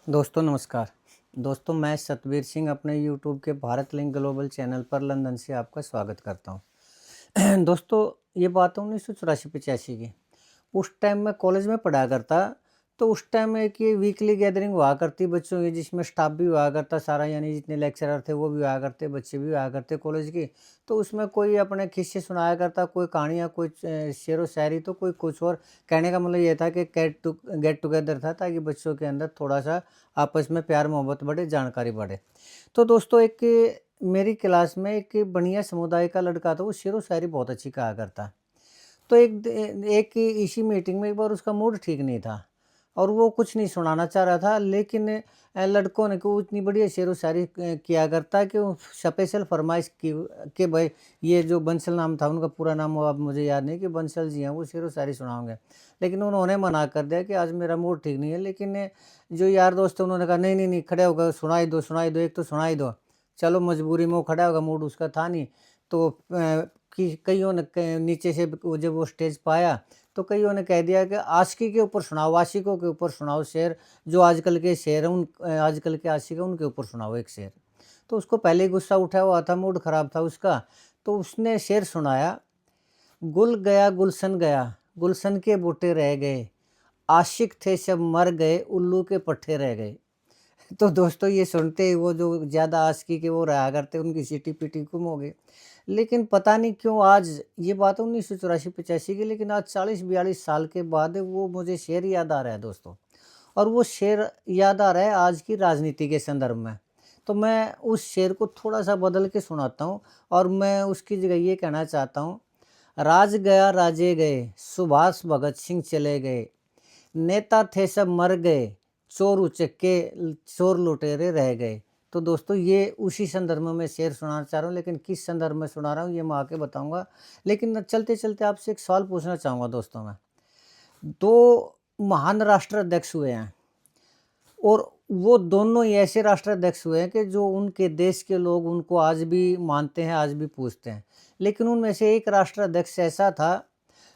दोस्तों नमस्कार। दोस्तों मैं सतबीर सिंह अपने यूट्यूब के भारत लिंक ग्लोबल चैनल पर लंदन से आपका स्वागत करता हूँ। दोस्तों ये बात है 1984-85 की। उस टाइम मैं कॉलेज में पढ़ा करता, तो उस टाइम एक ये वीकली गैदरिंग हुआ करती बच्चों की, जिसमें स्टाफ भी हुआ करता सारा, यानी जितने लेक्चरर थे वो भी हुआ करते, बच्चे भी हुआ करते कॉलेज की। तो उसमें कोई अपने किस्से सुनाया करता, कोई कहानियाँ, कोई शेरो शायरी, तो कोई कुछ और। कहने का मतलब ये था कि गेट टुगेदर था, ताकि बच्चों के अंदर थोड़ा-सा आपस में प्यार मोहब्बत बढ़े, जानकारी बढ़े। तो दोस्तों एक मेरी क्लास में एक बनिया समुदाय का लड़का था, वो शेरो शायरी बहुत अच्छी कहा करता। तो एक इसी मीटिंग में एक बार उसका मूड ठीक नहीं था और वो कुछ नहीं सुनाना चाह रहा था, लेकिन लड़कों ने को इतनी बढ़िया शेरो शायरी किया करता कि वो स्पेशल फरमाइश की कि भाई ये जो बंसल नाम था, उनका पूरा नाम वो अब मुझे याद नहीं, कि बंसल जी हैं, वो शेरो शायरी सुनाओगे। लेकिन उन्होंने मना कर दिया कि आज मेरा मूड ठीक नहीं है। लेकिन जो यार दोस्त थे उन्होंने कहा नहीं नहीं नहीं, खड़े होकर सुनाई दो, एक तो सुनाई दो। चलो मजबूरी में वो खड़ा होगा, मूड उसका था नहीं। तो कि कईयों ने नीचे से जब वो स्टेज पे आया, तो कईयों ने कह दिया कि आशिकी के ऊपर सुनाओ, आशिकों के ऊपर सुनाओ शेर, जो आजकल के शेर हैं आजकल के आशिक हैं उनके ऊपर सुनाओ एक शेर। तो उसको पहले ही गुस्सा उठा हुआ था, मूड खराब था उसका। तो उसने शेर सुनाया, गुल गया गुलशन गया, गुलशन के बूटे रह गए, आशिक थे सब मर गए, उल्लू के पट्टे रह गए। तो दोस्तों ये सुनते ही वो जो ज़्यादा आशिकी के वो रहा करते, उनकी सीटी-पीटी गुम हो गई। लेकिन पता नहीं क्यों आज ये बात 1984-85 की, लेकिन आज 40-42 साल के बाद वो मुझे शेर याद आ रहा है दोस्तों। और वो शेर याद आ रहा है आज की राजनीति के संदर्भ में। तो मैं उस शेर को थोड़ा-सा बदल के सुनाता हूँ और मैं उसकी जगह ये कहना चाहता हूँ, राज गया राजे गए, सुभाष भगत सिंह चले गए, नेता थे सब मर गए, चोर उचक्के चोर लुटेरे रह गए। तो दोस्तों ये उसी संदर्भ में मैं शेर सुनाना चाह रहा हूँ, लेकिन किस संदर्भ में सुना रहा हूँ ये मैं आगे बताऊँगा। लेकिन चलते-चलते आपसे एक सवाल पूछना चाहूँगा दोस्तों मैं। 2 महान राष्ट्राध्यक्ष हुए हैं और वो दोनों ही ऐसे राष्ट्राध्यक्ष हुए हैं कि जो उनके देश के लोग उनको आज भी मानते हैं, आज भी पूजते हैं। लेकिन उनमें से एक राष्ट्राध्यक्ष ऐसा था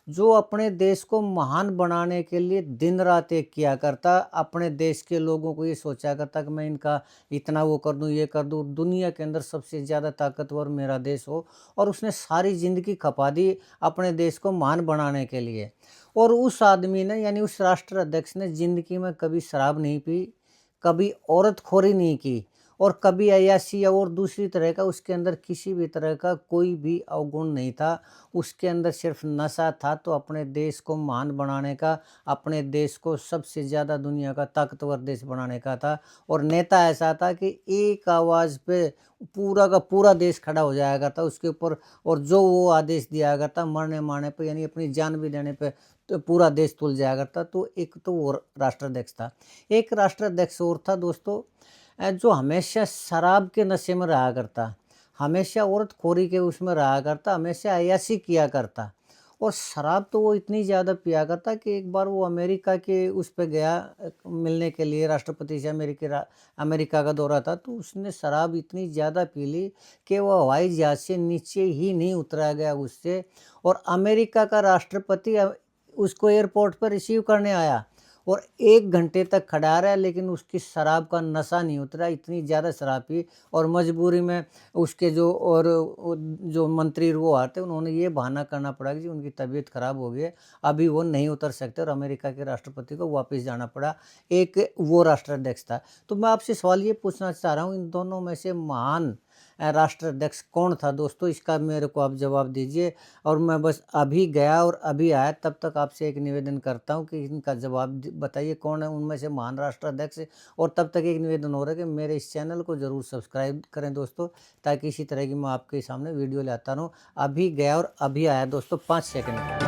जो अपने देश को महान बनाने के लिए दिन-रात एक किया करता, अपने देश के लोगों को ये सोचा करता कि मैं इनका इतना वो कर दूँ, ये कर दूँ, दुनिया के अंदर सबसे ज़्यादा ताकतवर मेरा देश हो। और उसने सारी ज़िंदगी खपा दी अपने देश को महान बनाने के लिए। और उस आदमी ने, यानी उस राष्ट्राध्यक्ष ने, ज़िंदगी में कभी शराब नहीं पी, कभी औरतखोरी नहीं की और कभी अय्याशी या और दूसरी तरह का उसके अंदर किसी भी तरह का कोई भी अवगुण नहीं था। उसके अंदर सिर्फ नशा था, तो अपने देश को महान बनाने का, अपने देश को सबसे ज़्यादा दुनिया का ताकतवर देश बनाने का था। और नेता ऐसा था कि एक आवाज़ पे पूरा का पूरा देश खड़ा हो जाया करता उसके ऊपर, और जो वो आदेश दिया करता मरने-मारने पे, यानी अपनी जान भी देने पे, तो पूरा देश तुल जाया करता। तो एक तो वो राष्ट्राध्यक्ष था। एक राष्ट्राध्यक्ष और था दोस्तों, जो हमेशा शराब के नशे में रहा करता, हमेशा औरतखोरी के उसमें रहा करता, हमेशा अय्याशी किया करता। और शराब तो वो इतनी ज़्यादा पिया करता कि एक बार वो अमेरिका के उस पे गया मिलने के लिए, राष्ट्रपति से अमेरिका का दौरा था, तो उसने शराब इतनी ज़्यादा पी ली कि वो हवाई जहाज़ से नीचे ही नहीं उतरा गया उससे। और अमेरिका का राष्ट्रपति उसको एयरपोर्ट पर रिसीव करने आया और 1 घंटे तक खड़ा रहा, लेकिन उसकी शराब का नशा नहीं उतरा, इतनी ज़्यादा शराब पी। और मजबूरी में उसके जो और वो जो मंत्री वो आते, उन्होंने ये बहाना करना पड़ा कि जी उनकी तबीयत खराब हो गई है, अभी वो नहीं उतर सकते, और अमेरिका के राष्ट्रपति को वापस जाना पड़ा। एक वो राष्ट्राध्यक्ष था। तो मैं आपसे सवाल ये पूछना चाह रहा हूँ, इन दोनों में से महान राष्ट्राध्यक्ष कौन था दोस्तों? इसका मेरे को आप जवाब दीजिए। और मैं बस अभी गया और अभी आया, तब तक आपसे एक निवेदन करता हूँ कि इनका जवाब बताइए कौन है उनमें से महान राष्ट्राध्यक्ष। और तब तक एक निवेदन हो रहा है कि मेरे इस चैनल को ज़रूर सब्सक्राइब करें दोस्तों, ताकि इसी तरह की मैं आपके सामने वीडियो लाता रहूँ। अभी गया और अभी आया दोस्तों, 5 सेकंड का।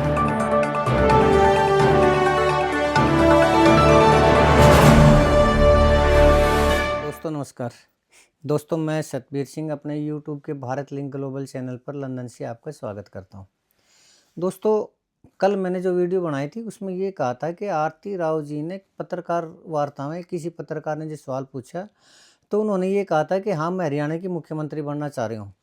दोस्तों नमस्कार। दोस्तों मैं सतबीर सिंह अपने यूट्यूब के भारत लिंक ग्लोबल चैनल पर लंदन से आपका स्वागत करता हूँ। दोस्तों कल मैंने जो वीडियो बनाई थी उसमें ये कहा था कि आरती राव जी ने पत्रकार वार्ता में, किसी पत्रकार ने जो सवाल पूछा, तो उन्होंने ये कहा था कि हाँ मैं हरियाणा की मुख्यमंत्री बनना चाह रही हूँ।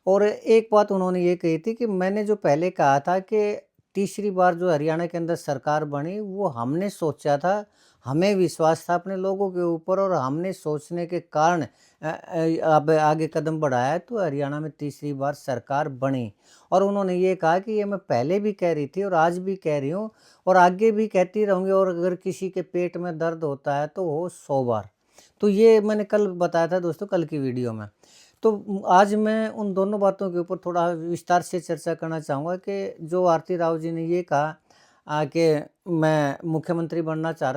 और एक बात उन्होंने ये कही थी कि मैंने जो पहले कहा था कि तीसरी बार जो हरियाणा के अंदर सरकार बनी, वो हमने सोचा था, हमें विश्वास था अपने लोगों के ऊपर और हमने सोचने के कारण अब आगे कदम बढ़ाया तो हरियाणा में तीसरी बार सरकार बनी। और उन्होंने ये कहा कि ये मैं पहले भी कह रही थी और आज भी कह रही हूँ और आगे भी कहती रहूँगी, और अगर किसी के पेट में दर्द होता है तो वो 100 बार। तो ये मैंने कल बताया था दोस्तों, कल की वीडियो में। तो आज मैं उन दोनों बातों के ऊपर थोड़ा विस्तार से चर्चा करना चाहूँगा कि जो आरती राव जी ने ये कहा कि मैं मुख्यमंत्री बनना चाह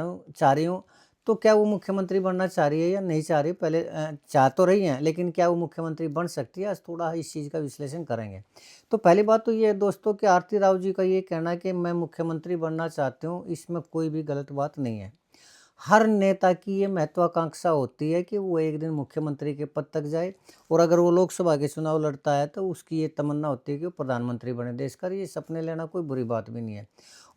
रही हूँ, तो क्या वो मुख्यमंत्री बनना चाह रही है या नहीं चाह रही? पहले चाह तो रही हैं, लेकिन क्या वो मुख्यमंत्री बन सकती है? आज थोड़ा इस चीज़ का विश्लेषण करेंगे। तो पहली बात तो ये है दोस्तों कि आरती राव जी का ये कहना है कि मैं मुख्यमंत्री बनना चाहती हूँ, इसमें कोई भी गलत बात नहीं है। हर नेता की ये महत्वाकांक्षा होती है कि वो एक दिन मुख्यमंत्री के पद तक जाए, और अगर वो लोकसभा के चुनाव लड़ता है तो उसकी ये तमन्ना होती है कि वो प्रधानमंत्री बने देश का। ये सपने लेना कोई बुरी बात भी नहीं है।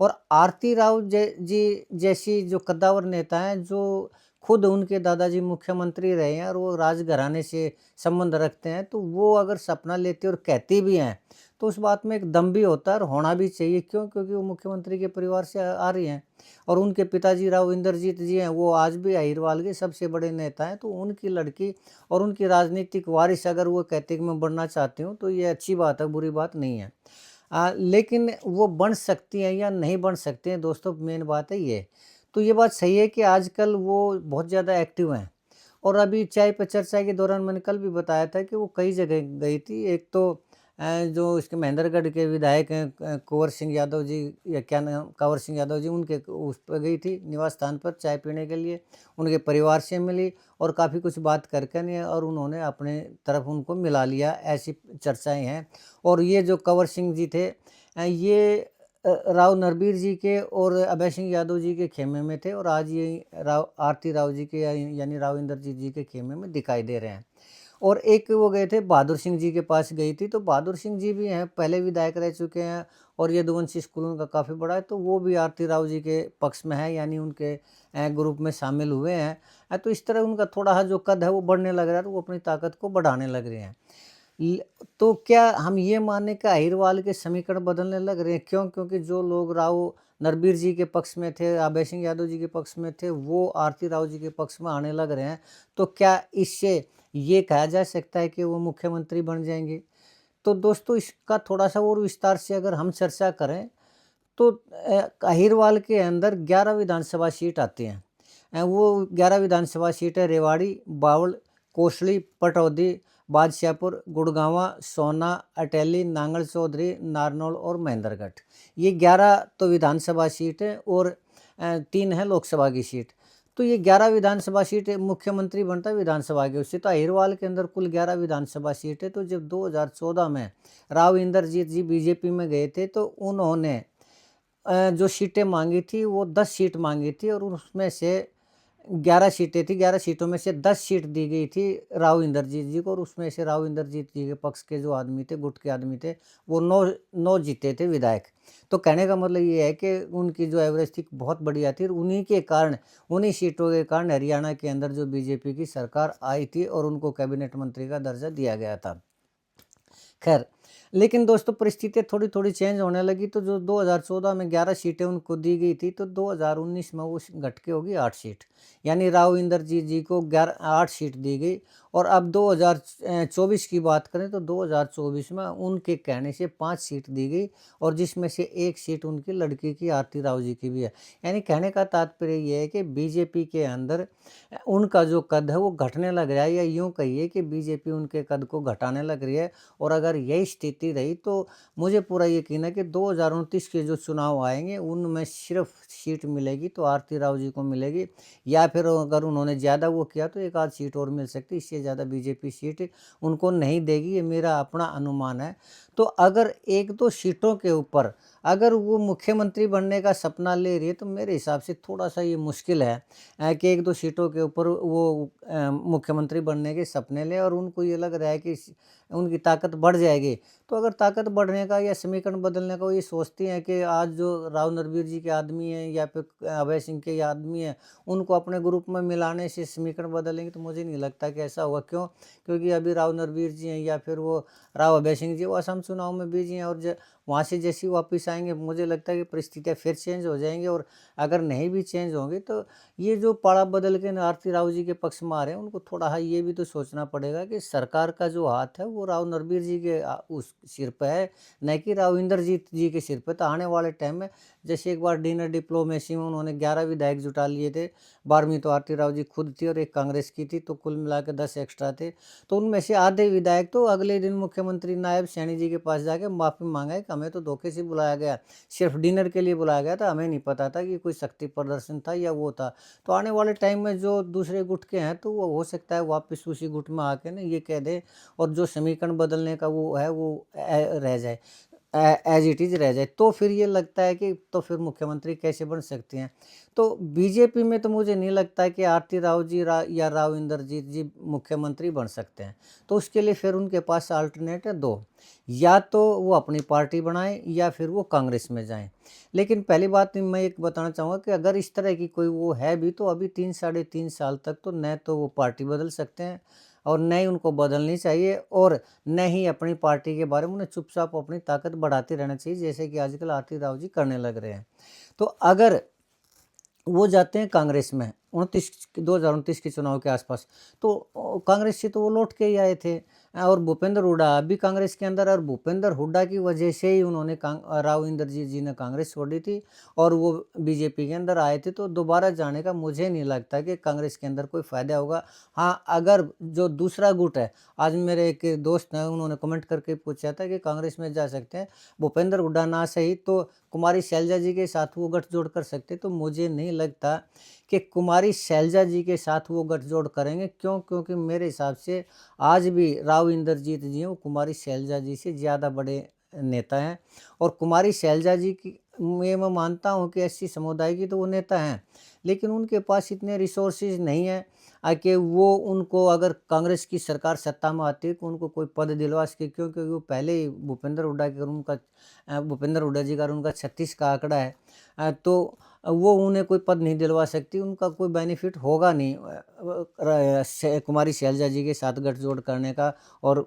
और आरती राव जी जैसी जो कद्दावर नेता हैं, जो खुद उनके दादाजी मुख्यमंत्री रहे हैं और वो राजघराने से संबंध रखते हैं, तो वो अगर सपना लेते और कहती भी हैं तो उस बात में एक दम भी होता है और होना भी चाहिए। क्यों? क्योंकि वो मुख्यमंत्री के परिवार से आ रही हैं और उनके पिताजी राव इंद्रजीत जी हैं, वो आज भी अहिरवाल के सबसे बड़े नेता हैं। तो उनकी लड़की और उनकी राजनीतिक वारिस अगर वो कहते हैं कि मैं बनना चाहती हूँ, तो ये अच्छी बात है, बुरी बात नहीं है। लेकिन वो बन सकती हैं या नहीं बन सकती हैं दोस्तों, मेन बात है ये। तो ये बात सही है कि आजकल वो बहुत ज़्यादा एक्टिव हैं, और अभी चाय पे चर्चा के दौरान मैंने कल भी बताया था कि वो कई जगह गई थी। एक तो जो इसके महेंद्रगढ़ के विधायक हैं कुंवर सिंह यादव जी, या क्या नाम, कंवर सिंह यादव जी, उनके उस पर गई थी निवास स्थान पर चाय पीने के लिए, उनके परिवार से मिली और काफ़ी कुछ बात करके ने और उन्होंने अपने तरफ उनको मिला लिया, ऐसी चर्चाएँ हैं। और ये जो कंवर सिंह जी थे, ये राव नरबीर जी के और अभय सिंह यादव जी के खेमे में थे, और आज ये राव आरती राव जी के यानी राव इंद्रजीत जी के खेमे में दिखाई दे रहे हैं। और एक वो गए थे बहादुर सिंह जी के पास गई थी, तो बहादुर सिंह जी भी हैं, पहले विधायक रह चुके हैं और यदुवंशी स्कूल उनका काफ़ी बड़ा है, तो वो भी आरती राव जी के पक्ष में है, यानी उनके ग्रुप में शामिल हुए हैं। तो इस तरह उनका थोड़ा जो कद है वो बढ़ने लग रहा है, तो वो अपनी ताकत को बढ़ाने लग रहे हैं। ल तो क्या हम ये माने कि अहिरवाल के समीकरण बदलने लग रहे हैं? क्यों? क्योंकि जो लोग राव नरबीर जी के पक्ष में थे, अभय सिंह यादव जी के पक्ष में थे, वो आरती राव जी के पक्ष में आने लग रहे हैं। तो क्या इससे ये कहा जा सकता है कि वो मुख्यमंत्री बन जाएँगे? तो दोस्तों इसका थोड़ा-सा और विस्तार से अगर हम चर्चा करें, तो अहिरवाल के अंदर 11 विधानसभा सीट आती हैं। वो 11 विधानसभा सीट है रेवाड़ी, बावल, कोसली, पटौदी, बादशाहपुर, गुड़गांवा, सोना, अटेली, नांगल चौधरी, नारनौल और महेंद्रगढ़। ये 11 तो विधानसभा सीट है और 3 है लोकसभा की सीट। तो ये 11 विधानसभा सीट मुख्यमंत्री बनता है विधानसभा की उससे। तो अहिरवाल के अंदर कुल 11 विधानसभा सीट है। तो जब 2014 में राव इंद्रजीत जी बीजेपी में गए थे, तो उन्होंने जो सीटें माँगी थी वो 10 सीट माँगी थी, और उसमें से 11 सीटें थी, 11 सीटों में से 10 सीट दी गई थी राव इंद्रजीत जी को, और उसमें से राव इंद्रजीत जी के पक्ष के जो आदमी थे, गुट के आदमी थे, वो 9 जीते थे विधायक। तो कहने का मतलब ये है कि उनकी जो एवरेज थी बहुत बढ़िया थी, और उन्हीं के कारण, उन्हीं सीटों के कारण हरियाणा के अंदर जो बीजेपी की सरकार आई थी और उनको कैबिनेट मंत्री का दर्जा दिया गया था। खैर, लेकिन दोस्तों परिस्थितियाँ थोड़ी-थोड़ी चेंज होने लगी, तो जो 2014 में 11 सीटें उनको दी गई थी, तो 2019 में वो घट के हो गई 8 सीट। यानी राव इंद्रजीत जी को 8 सीट दी गई, और अब 2024 की बात करें तो 2024 में उनके कहने से 5 सीट दी गई, और जिसमें से 1 सीट उनकी लड़की की आरती राव जी की भी है। यानी कहने का तात्पर्य ये है कि बीजेपी के अंदर उनका जो कद है वो घटने लग रहा है, या यूँ कहिए कि बीजेपी उनके कद को घटाने लग रही है। और अगर यही स्थिति रही तो मुझे पूरा यकीन है कि 2029 के जो चुनाव आएँगे उनमें सिर्फ़ सीट मिलेगी तो आरती राव जी को मिलेगी, या फिर अगर उन्होंने ज़्यादा वो किया तो एक आध सीट और मिल सकती है, इससे ज़्यादा बीजेपी सीट उनको नहीं देगी, ये मेरा अपना अनुमान है। तो अगर 1-2 सीटों के ऊपर अगर वो मुख्यमंत्री बनने का सपना ले रही है, तो मेरे हिसाब से थोड़ा-सा ये मुश्किल है कि 1-2 सीटों के ऊपर वो मुख्यमंत्री बनने के सपने लें, और उनको ये लग रहा है कि उनकी ताकत बढ़ जाएगी। तो अगर ताकत बढ़ने का या समीकरण बदलने का वो ये सोचती हैं कि आज जो राव नरबीर जी के आदमी हैं या फिर अभय सिंह के आदमी हैं, उनको अपने ग्रुप में मिलाने से समीकरण बदलेंगे, तो मुझे नहीं लगता कि ऐसा होगा। क्यों? क्योंकि अभी राव नरबीर जी हैं या फिर वो राव अभय सिंह जी वो असम चुनाव में बिजी हैं, और वहाँ से जैसे ही वापस आएँगे मुझे लगता है कि परिस्थितियाँ फिर चेंज हो जाएँगी, और अगर नहीं भी चेंज होंगी तो ये जो पाड़ा बदल के आरती राव जी के पक्ष में आ रहे हैं, उनको थोड़ा ये भी तो सोचना पड़ेगा कि सरकार का जो हाथ है वो राव नरबीर जी के उस सिर पे है, न कि राव इंद्रजीत जी के सिर पे। तो आने वाले टाइम में जैसे एक बार डिनर डिप्लोमेसी में उन्होंने 11 विधायक जुटा लिए थे, 12वीं तो आरती राव जी खुद थी और एक कांग्रेस की थी, तो कुल मिला के 10 एक्स्ट्रा थे। तो उनमें से आधे विधायक तो अगले दिन मुख्यमंत्री नायब सैनी जी के पास जाके माफ़ी मांगा कि हमें तो धोखे से बुलाया गया, सिर्फ डिनर के लिए बुलाया गया था, हमें नहीं पता था कि कोई शक्ति प्रदर्शन था या वो था। तो आने वाले टाइम में जो दूसरे गुट के हैं तो वो हो सकता है वापस उसी गुट में आके ना ये कह दे, और जो समीकरण बदलने का वो है वो रह जाए, एज इट इज़ रह जाए। तो फिर ये लगता है कि तो फिर मुख्यमंत्री कैसे बन सकती हैं। तो बीजेपी में तो मुझे नहीं लगता है कि आरती राव जी या राव इंद्रजीत जी मुख्यमंत्री बन सकते हैं। तो उसके लिए फिर उनके पास अल्टरनेट है दो, या तो वो अपनी पार्टी बनाएं या फिर वो कांग्रेस में जाएं। लेकिन पहली बात मैं एक बताना चाहूँगा कि अगर इस तरह की कोई वो है भी, तो अभी 3 साढ़े 3 साल तक तो न तो वो पार्टी बदल सकते हैं, और न ही उनको बदलनी चाहिए, और न ही अपनी पार्टी के बारे में उन्हें चुपचाप अपनी ताकत बढ़ाते रहना चाहिए, जैसे कि आजकल आरती राव जी करने लग रहे हैं। तो अगर वो जाते हैं कांग्रेस में 2029 के चुनाव के आसपास, तो कांग्रेस से तो वो लौट के ही आए थे, और भूपेंद्र हुड्डा अभी कांग्रेस के अंदर, और भूपेंद्र हुड्डा की वजह से ही उन्होंने राव इंद्रजीत जी ने कांग्रेस छोड़ी थी और वो बीजेपी के अंदर आए थे। तो दोबारा जाने का मुझे नहीं लगता कि कांग्रेस के अंदर कोई फ़ायदा होगा। हाँ, अगर जो दूसरा गुट है, आज मेरे एक दोस्त हैं उन्होंने कमेंट करके पूछा था कि कांग्रेस में जा सकते हैं भूपेंद्र हुड्डा ना सही तो कुमारी शैलजा जी के साथ वो गठजोड़ कर सकते। तो मुझे नहीं लगता कि कुमारी शैलजा जी के साथ वो गठजोड़ करेंगे। क्यों? क्योंकि मेरे हिसाब से आज भी राव इंद्रजीत जी हैं वो कुमारी शैलजा जी से ज़्यादा बड़े नेता हैं, और कुमारी शैलजा जी की मैं मानता हूँ कि एससी समुदाय की तो वो नेता हैं, लेकिन उनके पास इतने रिसोर्सेज नहीं है कि वो उनको अगर कांग्रेस की सरकार सत्ता में आती है तो उनको कोई पद दिलवा सके। क्यों? क्योंकि वो पहले ही भूपेंद्र हुड्डा जी का और उनका 36 का आंकड़ा है, तो वो उन्हें कोई पद नहीं दिलवा सकती, उनका कोई बेनिफिट होगा नहीं कुमारी शैलजा जी के साथ गठजोड़ करने का, और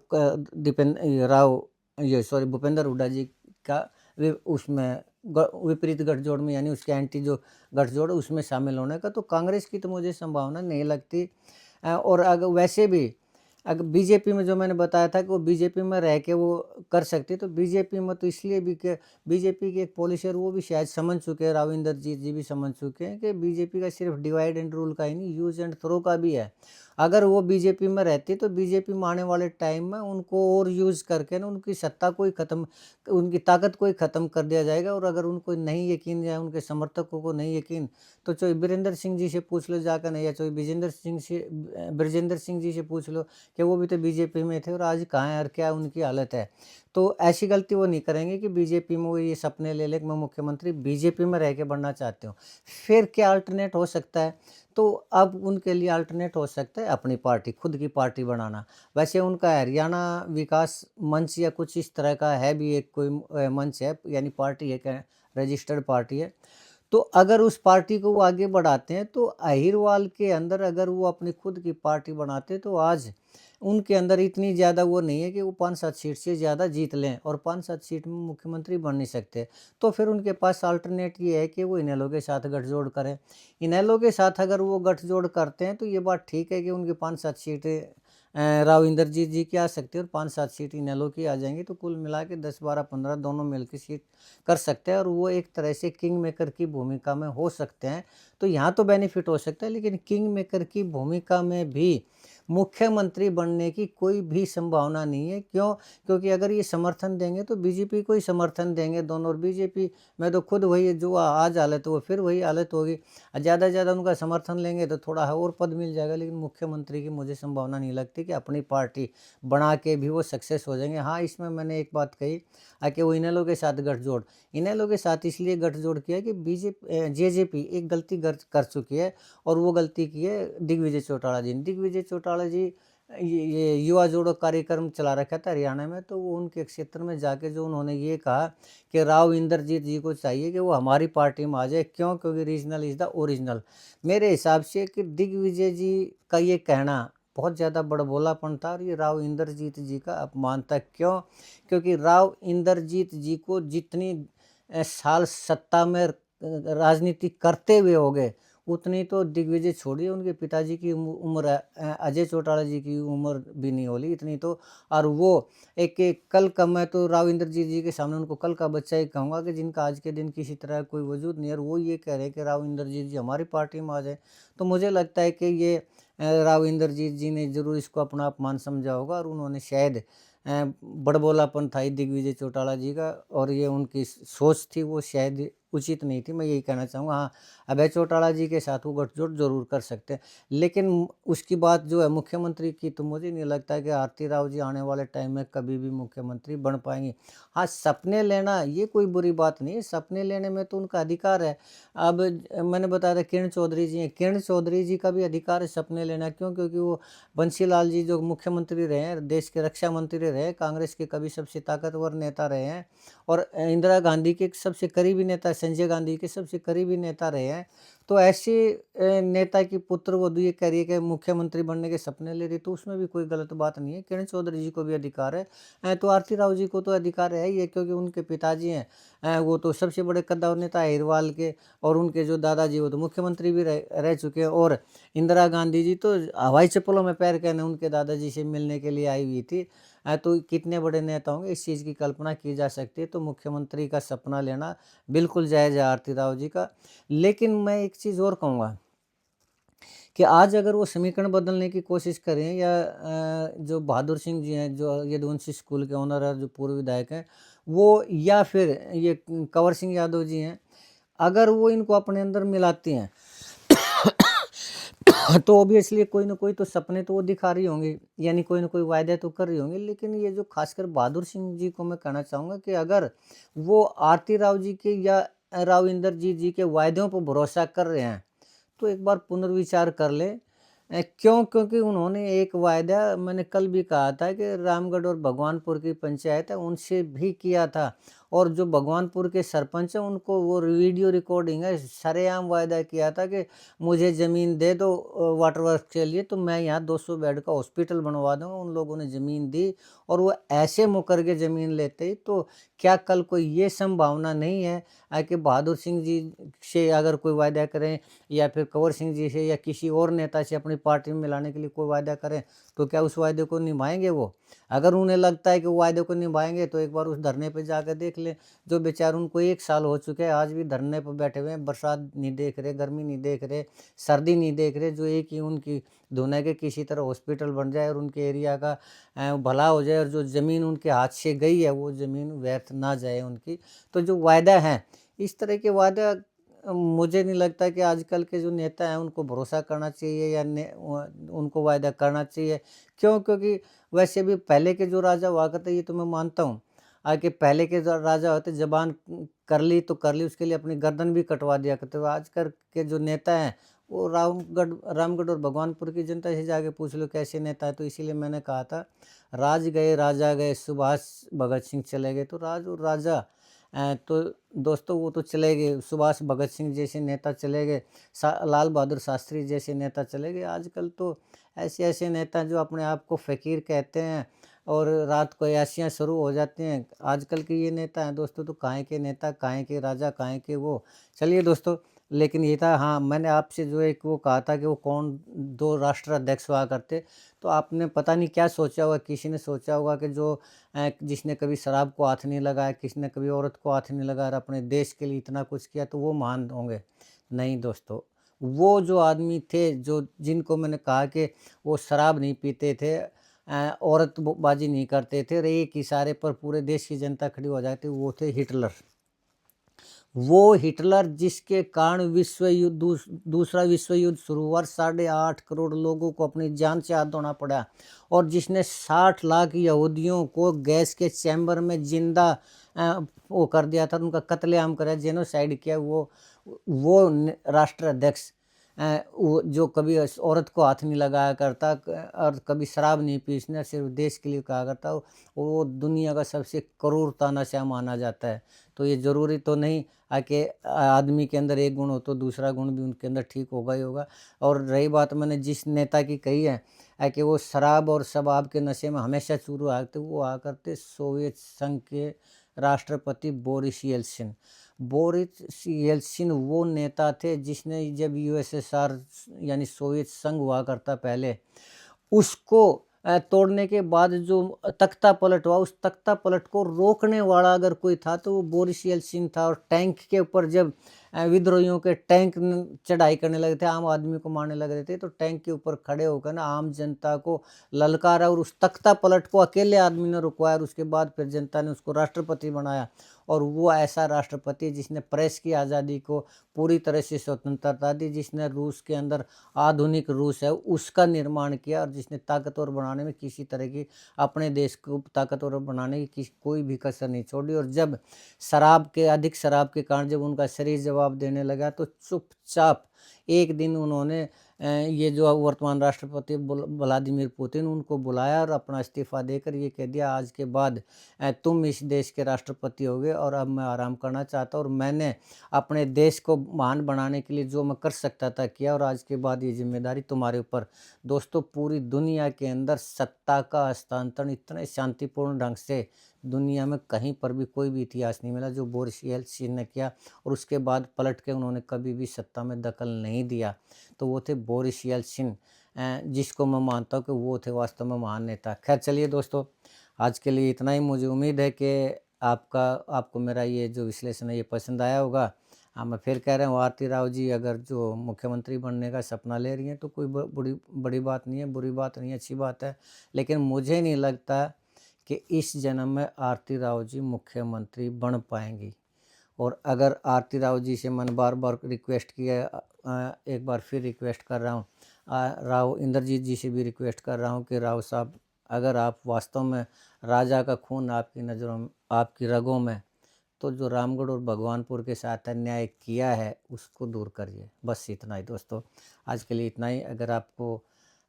भूपेंद्र हुड्डा जी का उसमें विपरीत गठजोड़ में, यानी उसके एंटी जो गठजोड़ उसमें शामिल होने का। तो कांग्रेस की तो मुझे संभावना नहीं लगती। और अगर वैसे भी अगर बीजेपी में जो मैंने बताया था कि वो बीजेपी में रह के वो कर सकती, तो बीजेपी में तो इसलिए भी कि बीजेपी के एक पॉलिसी, और वो भी शायद समझ चुके हैं, राव इंद्रजीत जी भी समझ चुके हैं कि बीजेपी का सिर्फ डिवाइड एंड रूल का ही नहीं, यूज एंड थ्रो का भी है। अगर वो बीजेपी में रहती तो बीजेपी में आने वाले टाइम में उनको और यूज़ करके ना उनकी सत्ता को ही खत्म, उनकी ताकत को ही ख़त्म कर दिया जाएगा। और अगर उनको नहीं यकीन या उनके समर्थकों को नहीं यकीन, तो चाहे बीरेंद्र सिंह जी से पूछ लो जाकर, नहीं या चाहे ब्रजेंद्र सिंह जी से पूछ लो कि वो भी तो बीजेपी में थे और आज कहाँ हैं और क्या उनकी हालत है। तो ऐसी गलती वो नहीं करेंगे कि बीजेपी में वो ये सपने ले लें कि मैं मुख्यमंत्री बीजेपी में रह के बनना चाहते हूँ। फिर क्या अल्टरनेट हो सकता है? तो अब उनके लिए अल्टरनेट हो सकता है अपनी पार्टी, खुद की पार्टी बनाना। वैसे उनका हरियाणा विकास मंच या कुछ इस तरह का है भी, एक कोई मंच है, यानी पार्टी है, क्या रजिस्टर्ड पार्टी है। तो अगर उस पार्टी को वो आगे बढ़ाते हैं, तो अहिरवाल के अंदर अगर वो अपनी खुद की पार्टी बनाते हैं, तो आज उनके अंदर इतनी ज़्यादा वो नहीं है कि वो 5-7 सीट से ज़्यादा जीत लें, और 5-7 सीट में मुख्यमंत्री बन नहीं सकते। तो फिर उनके पास अल्टरनेट ये है कि वो इनेलो के साथ गठजोड़ करें। इनेलो के साथ अगर वो गठजोड़ करते हैं तो ये बात ठीक है कि उनकी 5-7 सीटें राव इंद्रजीत जी की आ सकती है और 5-7 सीट इनेलो की आ जाएंगी। तो कुल मिला के 10-12-15 दोनों मिल के सीट कर सकते हैं, और वो एक तरह से किंग मेकर की भूमिका में हो सकते हैं। तो यहाँ तो बेनिफिट हो सकता है, लेकिन किंग मेकर की भूमिका में भी मुख्यमंत्री बनने की कोई भी संभावना नहीं है। क्यों? क्योंकि अगर ये समर्थन देंगे तो बीजेपी को ही समर्थन देंगे दोनों, और बीजेपी में तो खुद वही जो आज हालत है वो फिर वही हालत होगी। ज़्यादा से ज़्यादा उनका समर्थन लेंगे तो थोड़ा और पद मिल जाएगा, लेकिन मुख्यमंत्री की मुझे संभावना नहीं लगती कि अपनी पार्टी बना के भी वो सक्सेस हो जाएंगे। हाँ, इसमें मैंने एक बात कही कि वो इनेलो के साथ गठजोड़, इनेलो के साथ इसलिए गठजोड़ किया कि जेजेपी एक गलती कर चुकी है, और वो गलती की है दिग्विजय चौटाला जी ने। दिग्विजय चौटाला जी ये युवा जोड़ो कार्यक्रम चला रखा था हरियाणा में, तो वो उनके क्षेत्र में जाके जो उन्होंने ये कहा कि राव इंद्रजीत जी को चाहिए कि वो हमारी पार्टी में आ जाए। क्यों? क्योंकि रीजनल इज़ द ओरिजिनल। मेरे हिसाब से कि दिग्विजय जी का ये कहना बहुत ज़्यादा बड़बोलापन था और ये राव इंद्रजीत जी का अपमान था। क्यों? क्योंकि राव इंद्रजीत जी को जितनी साल सत्ता में राजनीति करते हुए हो गए, उतनी तो दिग्विजय छोड़िए, उनके पिताजी की उम्र अजय चौटाला जी की उम्र भी नहीं होली इतनी तो। और वो एक कल का, मैं तो राव इंद्रजीत जी के सामने उनको कल का बच्चा ही कहूँगा कि जिनका आज के दिन किसी तरह कोई वजूद नहीं है, और वो ये कह रहे हैं कि राव इंद्रजीत जी हमारी पार्टी में आ जाए। तो मुझे लगता है कि ये राव इंद्रजीत जी ने जरूर इसको अपना अपमान समझा होगा, और उन्होंने शायद बड़बोलापन था ही दिग्विजय चौटाला जी का, और ये उनकी सोच थी वो शायद उचित नहीं थी, मैं यही कहना चाहूँगा। हाँ, अभय चौटाला जी के साथ वो गठजोड़ जरूर कर सकते हैं, लेकिन उसकी बात जो है मुख्यमंत्री की, तो मुझे नहीं लगता है कि आरती राव जी आने वाले टाइम में कभी भी मुख्यमंत्री बन पाएंगी। हाँ, सपने लेना ये कोई बुरी बात नहीं है, सपने लेने में तो उनका अधिकार है। अब मैंने बताया था किरण चौधरी जी हैं, किरण चौधरी जी का भी अधिकार है सपने लेना। क्यों? क्योंकि वो बंसीलाल जी जो मुख्यमंत्री रहे हैं, देश के रक्षा मंत्री रहे, कांग्रेस के कभी सबसे ताकतवर नेता रहे हैं, और इंदिरा गांधी के सबसे करीबी नेता, संजय गांधी के सबसे करीबी नेता रहे हैं। तो ऐसे नेता की पुत्र वधू ये कह रही है कि मुख्यमंत्री बनने के सपने ले रही, तो उसमें भी कोई गलत बात नहीं है। किरण चौधरी जी को भी अधिकार है, तो आरती राव जी को तो अधिकार है ही है, क्योंकि उनके पिताजी हैं वो तो सबसे बड़े कद्दावर नेता अहिरवाल के, और उनके जो दादाजी वो तो मुख्यमंत्री भी रह चुके हैं। और इंदिरा गांधी जी तो हवाई चप्पलों में पैर कहने उनके दादाजी से मिलने के लिए आई हुई थी। तो कितने बड़े नेता होंगे, इस चीज़ की कल्पना की जा सकती है। तो मुख्यमंत्री का सपना लेना बिल्कुल जायज़ है आरती राव जी का। लेकिन मैं एक चीज़ और कहूँगा कि आज अगर वो समीकरण बदलने की कोशिश करें, या जो बहादुर सिंह जी हैं, जो यदुवंशी स्कूल के ओनर है, जो पूर्व विधायक हैं वो, या फिर ये कंवर सिंह यादव जी हैं, अगर वो इनको अपने अंदर मिलाती हैं तो ऑब्वियसली कोई ना कोई तो सपने तो वो दिखा रही होंगी, यानी कोई ना कोई वायदे तो कर रही होंगी। लेकिन ये जो खासकर बहादुर सिंह जी को मैं कहना चाहूँगा कि अगर वो आरती राव जी के या राव इंद्रजीत जी के वायदों पर भरोसा कर रहे हैं, तो एक बार पुनर्विचार कर ले। क्यों? क्योंकि उन्होंने एक वायदा, मैंने कल भी कहा था कि रामगढ़ और भगवानपुर की पंचायत है उनसे भी किया था, और जो भगवानपुर के सरपंच हैं उनको वो वीडियो रिकॉर्डिंग है, सरेआम वायदा किया था कि मुझे ज़मीन दे दो वाटर वर्क के लिए, तो मैं यहाँ 200 बेड का हॉस्पिटल बनवा दूंगा। उन लोगों ने ज़मीन दी, और वो ऐसे मुकर के ज़मीन लेते ही, तो क्या कल कोई ये संभावना नहीं है कि बहादुर सिंह जी से अगर कोई वायदा करें, या फिर कंवर सिंह जी से या किसी और नेता से अपनी पार्टी में मिलाने के लिए कोई वायदा करें, तो क्या उस वायदे को निभाएंगे वो? अगर उन्हें लगता है कि वो वायदे को निभाएंगे, तो एक बार उस धरने पे जाकर देख लें। जो बेचारे, उनको 1 साल हो चुके हैं, आज भी धरने पर बैठे हुए हैं, बरसात नहीं देख रहे, गर्मी नहीं देख रहे, सर्दी नहीं देख रहे, जो एक ही उनकी धुन है कि किसी तरह हॉस्पिटल बन जाए और उनके एरिया का भला हो जाए, और जो ज़मीन उनके हाथ से गई है वो ज़मीन व्यर्थ ना जाए उनकी। तो जो वायदा हैं, इस तरह के वायदा मुझे नहीं लगता कि आजकल के जो नेता हैं उनको भरोसा करना चाहिए, या उनको वायदा करना चाहिए। क्यों? क्योंकि वैसे भी पहले के जो राजा हुआ करते, ये तो मैं मानता हूँ कि पहले के जो राजा होते, जबान कर ली तो कर ली, उसके लिए अपनी गर्दन भी कटवा दिया करते। तो आजकल के जो नेता हैं वो रामगढ़ और भगवानपुर की जनता से जाके पूछ लो कैसे नेता है। तो इसीलिए मैंने कहा था, राज गए राजा गए, सुभाष भगत सिंह चले गए, तो राज और राजा तो दोस्तों वो तो चले गए, सुभाष भगत सिंह जैसे नेता चले गए, लाल बहादुर शास्त्री जैसे नेता चले गए। आजकल तो ऐसे ऐसे नेता जो अपने आप को फ़कीर कहते हैं, और रात को अय्याशियाँ शुरू हो जाती हैं। आजकल के ये नेता हैं दोस्तों, तो काहे के नेता, काहे के राजा, काहे के वो। चलिए दोस्तों, लेकिन ये था, हाँ, मैंने आपसे जो एक वो कहा था कि वो कौन 2 राष्ट्राध्यक्ष हुआ करते, तो आपने पता नहीं क्या सोचा होगा, किसी ने सोचा होगा कि जो जिसने कभी शराब को हाथ नहीं लगाया, किसी ने कभी औरत को हाथ नहीं लगाया, और अपने देश के लिए इतना कुछ किया, तो वो महान होंगे। नहीं दोस्तों, वो जो आदमी थे, जो जिनको मैंने कहा कि वो शराब नहीं पीते थे, औरतबाजी नहीं करते थे, और एक इशारे पर पूरे देश की जनता खड़ी हो जाती, वो थे हिटलर। वो हिटलर जिसके कारण विश्व युद्ध दूसरा विश्व युद्ध शुरू हुआ, 8.5 करोड़ लोगों को अपनी जान से हाथ धोना पड़ा, और जिसने 60 लाख यहूदियों को गैस के चैम्बर में जिंदा वो कर दिया था, उनका कत्लेआम करा, जेनोसाइड किया, वो राष्ट्राध्यक्ष वो जो कभी औरत को हाथ नहीं लगाया करता और कभी शराब नहीं पीसना, सिर्फ देश के लिए कहा करता, वो दुनिया का सबसे क्रूर तानाशाह माना जाता है। तो ये ज़रूरी तो नहीं कि आदमी के अंदर एक गुण हो तो दूसरा गुण भी उनके अंदर ठीक होगा ही होगा। और रही बात मैंने जिस नेता की कही है कि वो शराब और शबाब के नशे में हमेशा चूरू आते, वो आ करते सोवियत संघ के राष्ट्रपति बोरिस येल्सिन। बोरिस येल्सिन वो नेता थे जिसने जब यूएसएसआर यानी सोवियत संघ हुआ करता पहले, उसको तोड़ने के बाद जो तख्ता पलट हुआ, उस तख्ता पलट को रोकने वाला अगर कोई था तो वो बोरिस येल्सिन था। और टैंक के ऊपर जब विद्रोहियों के टैंक चढ़ाई करने लगे थे, आम आदमी को मारने लग रहे थे, तो टैंक के ऊपर खड़े होकर ना आम जनता को ललकारा और उस तख्ता पलट को अकेले आदमी ने रुकवाया। और उसके बाद फिर जनता ने उसको राष्ट्रपति बनाया। और वो ऐसा राष्ट्रपति जिसने प्रेस की आज़ादी को पूरी तरह से स्वतंत्रता दी, जिसने रूस के अंदर आधुनिक रूस है उसका निर्माण किया, और जिसने ताकतवर बनाने में किसी तरह की, अपने देश को ताकतवर बनाने की कोई भी कसर नहीं छोड़ी। और जब अधिक शराब के कारण जब उनका शरीर जवाब देने लगा, तो चुपचाप एक दिन उन्होंने ये जो वर्तमान राष्ट्रपति व्लादिमीर पुतिन, उनको बुलाया और अपना इस्तीफा देकर ये कह दिया, आज के बाद तुम इस देश के राष्ट्रपति होगे और अब मैं आराम करना चाहता हूँ, और मैंने अपने देश को महान बनाने के लिए जो मैं कर सकता था किया, और आज के बाद ये जिम्मेदारी तुम्हारे ऊपर। दोस्तों, पूरी दुनिया के अंदर सत्ता का हस्तांतरण इतने शांतिपूर्ण ढंग से दुनिया में कहीं पर भी कोई भी इतिहास नहीं मिला जो बोरिस येल्सिन ने किया। और उसके बाद पलट के उन्होंने कभी भी सत्ता में दखल नहीं दिया। तो वो थे बोरिस येल्सिन, जिसको मैं मानता हूँ कि वो थे वास्तव में महान नेता। खैर चलिए दोस्तों, आज के लिए इतना ही। मुझे उम्मीद है कि आपको मेरा ये जो विश्लेषण है ये पसंद आया होगा। हाँ, मैं फिर कह रहा हूँ, आरती राव जी अगर जो मुख्यमंत्री बनने का सपना ले रही हैं तो कोई बड़ी बात नहीं है, बुरी बात नहीं है, अच्छी बात है। लेकिन मुझे नहीं लगता कि इस जन्म में आरती राव जी मुख्यमंत्री बन पाएंगी। और अगर आरती राव जी से मैंने बार बार रिक्वेस्ट किया, एक बार फिर रिक्वेस्ट कर रहा हूँ, राव इंद्रजीत जी से भी रिक्वेस्ट कर रहा हूँ कि राव साहब, अगर आप वास्तव में राजा का खून आपकी नज़रों में, आपकी रगों में, तो जो रामगढ़ और भगवानपुर के साथ अन्याय किया है उसको दूर करिए। बस इतना ही दोस्तों, आज के लिए इतना ही। अगर आपको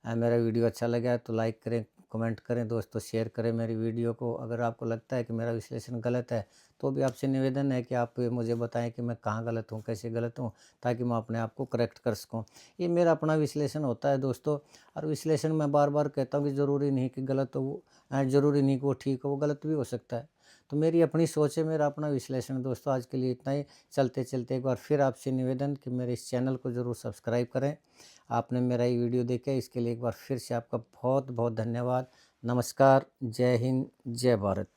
मेरा वीडियो अच्छा लगा तो लाइक करें, कमेंट करें दोस्तों, शेयर करें मेरी वीडियो को। अगर आपको लगता है कि मेरा विश्लेषण गलत है तो भी आपसे निवेदन है कि आप मुझे बताएं कि मैं कहाँ गलत हूँ, कैसे गलत हूँ, ताकि मैं अपने आप को करेक्ट कर सकूँ। ये मेरा अपना विश्लेषण होता है दोस्तों। और विश्लेषण मैं बार बार कहता हूँ कि ज़रूरी नहीं कि गलत हो वो, ज़रूरी नहीं कि वो ठीक हो, वो गलत भी हो सकता है। तो मेरी अपनी सोच है, मेरा अपना विश्लेषण। दोस्तों, आज के लिए इतना ही। चलते चलते एक बार फिर आपसे निवेदन कि मेरे इस चैनल को ज़रूर सब्सक्राइब करें। आपने मेरा ये वीडियो देखा, इसके लिए एक बार फिर से आपका बहुत बहुत धन्यवाद। नमस्कार, जय हिंद, जय भारत।